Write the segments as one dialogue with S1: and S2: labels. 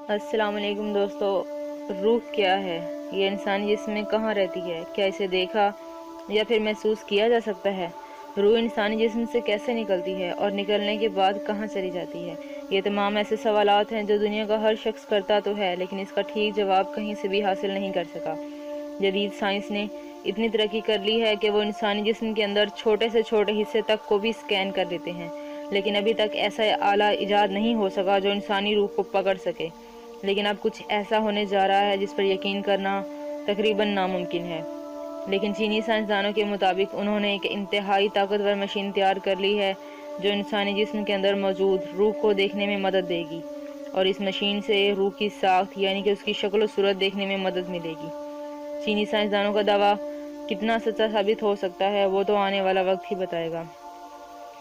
S1: السلام علیکم دوستو، روح کیا ہے؟ یہ انسانی جسم میں کہاں رہتی ہے؟ کیا اسے دیکھا یا پھر محسوس کیا جا سکتا ہے؟ روح انسانی جسم سے کیسے نکلتی ہے اور نکلنے کے بعد کہاں چلی جاتی ہے؟ یہ تمام ایسے سوالات ہیں جو دنیا کا ہر شخص کرتا تو ہے، لیکن اس کا ٹھیک جواب کہیں سے بھی حاصل نہیں کر سکا۔ جدید سائنس نے اتنی ترقی کر لی ہے کہ وہ انسانی جسم کے اندر چھوٹے سے چھوٹے حصے تک کو بھی اسکین کر لیتے ہیں، لیکن ابھی تک ایسا آلہ ایجاد نہیں ہو سکا جو انسانی روح کو پکڑ سکے۔ لیکن اب کچھ ایسا ہونے جا رہا ہے جس پر یقین کرنا تقریباً ناممکن ہے۔ لیکن چینی سائنسدانوں کے مطابق انہوں نے ایک انتہائی طاقتور مشین تیار کر لی ہے جو انسانی جسم کے اندر موجود روح کو دیکھنے میں مدد دے گی، اور اس مشین سے روح کی ساخت یعنی کہ اس کی شکل و صورت دیکھنے میں مدد ملے گی۔ چینی سائنسدانوں کا دعویٰ کتنا سچا ثابت ہو سکتا ہے وہ تو آنے والا وقت ہی بتائے گا،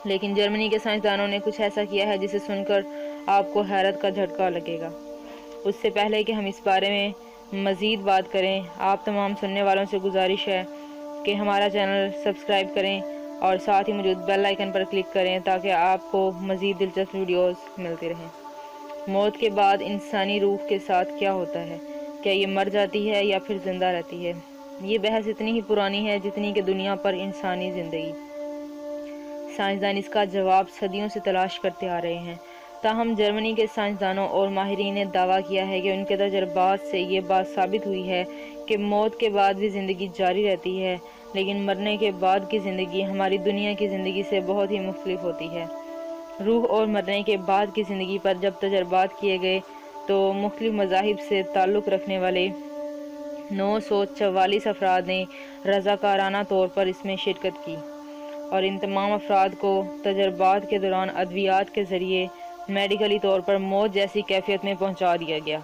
S1: لیکن جرمنی کے سائنسدانوں نے کچھ ایسا کیا ہے جسے سن کر آپ کو حیرت کا جھٹکا لگے گا۔ اس سے پہلے کہ ہم اس بارے میں مزید بات کریں، آپ تمام سننے والوں سے گزارش ہے کہ ہمارا چینل سبسکرائب کریں اور ساتھ ہی موجود بیل آئیکن پر کلک کریں تاکہ آپ کو مزید دلچسپ ویڈیوز ملتی رہیں۔ موت کے بعد انسانی روح کے ساتھ کیا ہوتا ہے؟ کیا یہ مر جاتی ہے یا پھر زندہ رہتی ہے؟ یہ بحث اتنی ہی پرانی ہے جتنی کہ دنیا پر انسانی زندگی۔ سائنسدان اس کا جواب صدیوں سے تلاش کرتے آ رہے ہیں، تاہم جرمنی کے سائنسدانوں اور ماہرین نے دعویٰ کیا ہے کہ ان کے تجربات سے یہ بات ثابت ہوئی ہے کہ موت کے بعد بھی زندگی جاری رہتی ہے، لیکن مرنے کے بعد کی زندگی ہماری دنیا کی زندگی سے بہت ہی مختلف ہوتی ہے۔ روح اور مرنے کے بعد کی زندگی پر جب تجربات کیے گئے تو مختلف مذاہب سے تعلق رکھنے والے 944 افراد نے رضاکارانہ طور پر اس میں شرکت کی، اور ان تمام افراد کو تجربات کے دوران ادویات کے ذریعے میڈیکلی طور پر موت جیسی کیفیت میں پہنچا دیا گیا۔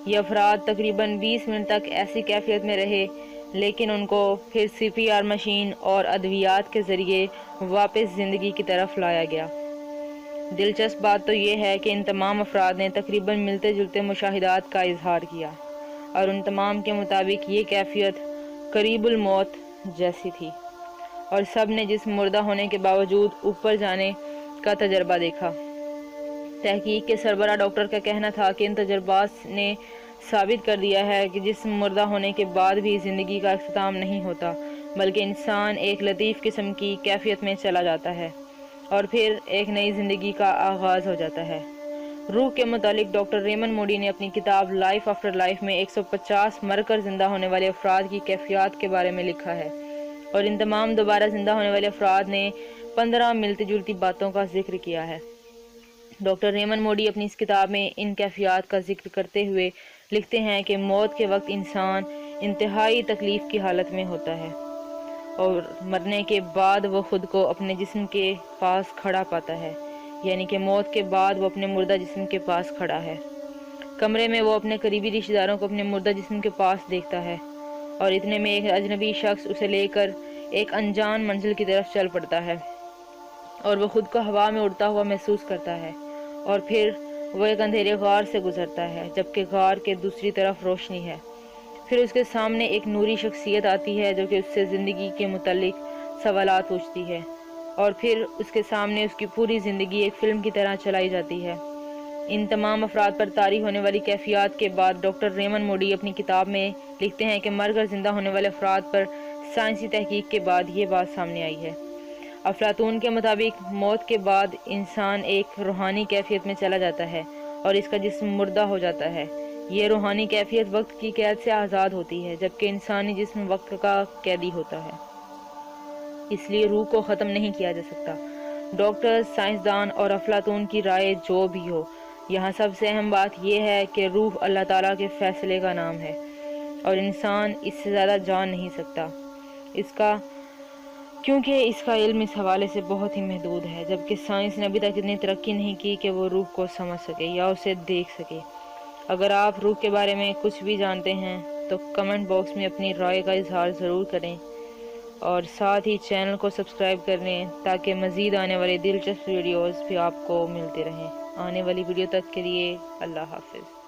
S1: یہ افراد تقریباً 20 منٹ تک ایسی کیفیت میں رہے، لیکن ان کو پھر CPR مشین اور ادویات کے ذریعے واپس زندگی کی طرف لایا گیا۔ دلچسپ بات تو یہ ہے کہ ان تمام افراد نے تقریباً ملتے جلتے مشاہدات کا اظہار کیا، اور ان تمام کے مطابق یہ کیفیت قریب الموت جیسی تھی، اور سب نے جسم مردہ ہونے کے باوجود اوپر جانے کا تجربہ دیکھا۔ تحقیق کے سربراہ ڈاکٹر کا کہنا تھا کہ ان تجربات نے ثابت کر دیا ہے کہ جسم مردہ ہونے کے بعد بھی زندگی کا اختتام نہیں ہوتا، بلکہ انسان ایک لطیف قسم کی کیفیت میں چلا جاتا ہے اور پھر ایک نئی زندگی کا آغاز ہو جاتا ہے۔ روح کے متعلق ڈاکٹر ریمن موڈی نے اپنی کتاب لائف آفٹر لائف میں 150 مر کر زندہ ہونے والے افراد کی کیفیات کے بارے میں لکھا ہے، اور ان تمام دوبارہ زندہ ہونے والے افراد نے 15 ملتی جلتی باتوں کا ذکر کیا ہے۔ ڈاکٹر ریمن موڈی اپنی اس کتاب میں ان کیفیات کا ذکر کرتے ہوئے لکھتے ہیں کہ موت کے وقت انسان انتہائی تکلیف کی حالت میں ہوتا ہے، اور مرنے کے بعد وہ خود کو اپنے جسم کے پاس کھڑا پاتا ہے، یعنی کہ موت کے بعد وہ اپنے مردہ جسم کے پاس کھڑا ہے۔ کمرے میں وہ اپنے قریبی رشتہ داروں کو اپنے مردہ جسم کے پاس دیکھتا ہے، اور اتنے میں ایک اجنبی شخص اسے لے کر ایک انجان منزل کی طرف چل پڑتا ہے، اور وہ خود کو ہوا میں اڑتا ہوا محسوس کرتا ہے، اور پھر وہ ایک اندھیرے غار سے گزرتا ہے جبکہ غار کے دوسری طرف روشنی ہے۔ پھر اس کے سامنے ایک نوری شخصیت آتی ہے جو کہ اس سے زندگی کے متعلق سوالات پوچھتی ہے، اور پھر اس کے سامنے اس کی پوری زندگی ایک فلم کی طرح چلائی جاتی ہے۔ ان تمام افراد پر طاری ہونے والی کیفیات کے بعد ڈاکٹر ریمن موڈی اپنی کتاب میں لکھتے ہیں کہ مر کر زندہ ہونے والے افراد پر سائنسی تحقیق کے بعد یہ بات سامنے آئی ہے۔ افلاطون کے مطابق موت کے بعد انسان ایک روحانی کیفیت میں چلا جاتا ہے اور اس کا جسم مردہ ہو جاتا ہے۔ یہ روحانی کیفیت وقت کی قید سے آزاد ہوتی ہے، جبکہ انسانی جسم وقت کا قیدی ہوتا ہے، اس لیے روح کو ختم نہیں کیا جا سکتا۔ ڈاکٹر، سائنسدان اور افلاطون کی رائے جو بھی ہو، یہاں سب سے اہم بات یہ ہے کہ روح اللہ تعالیٰ کے فیصلے کا نام ہے، اور انسان اس سے زیادہ جان نہیں سکتا کیونکہ اس کا علم اس حوالے سے بہت ہی محدود ہے، جبکہ سائنس نے ابھی تک اتنی ترقی نہیں کی کہ وہ روح کو سمجھ سکے یا اسے دیکھ سکے۔ اگر آپ روح کے بارے میں کچھ بھی جانتے ہیں تو کمنٹ باکس میں اپنی رائے کا اظہار ضرور کریں، اور ساتھ ہی چینل کو سبسکرائب کر لیں تاکہ مزید آنے والے دلچسپ ویڈیوز بھی آپ کو ملتے رہیں۔ آنے والی ویڈیو تک کے لیے اللہ حافظ۔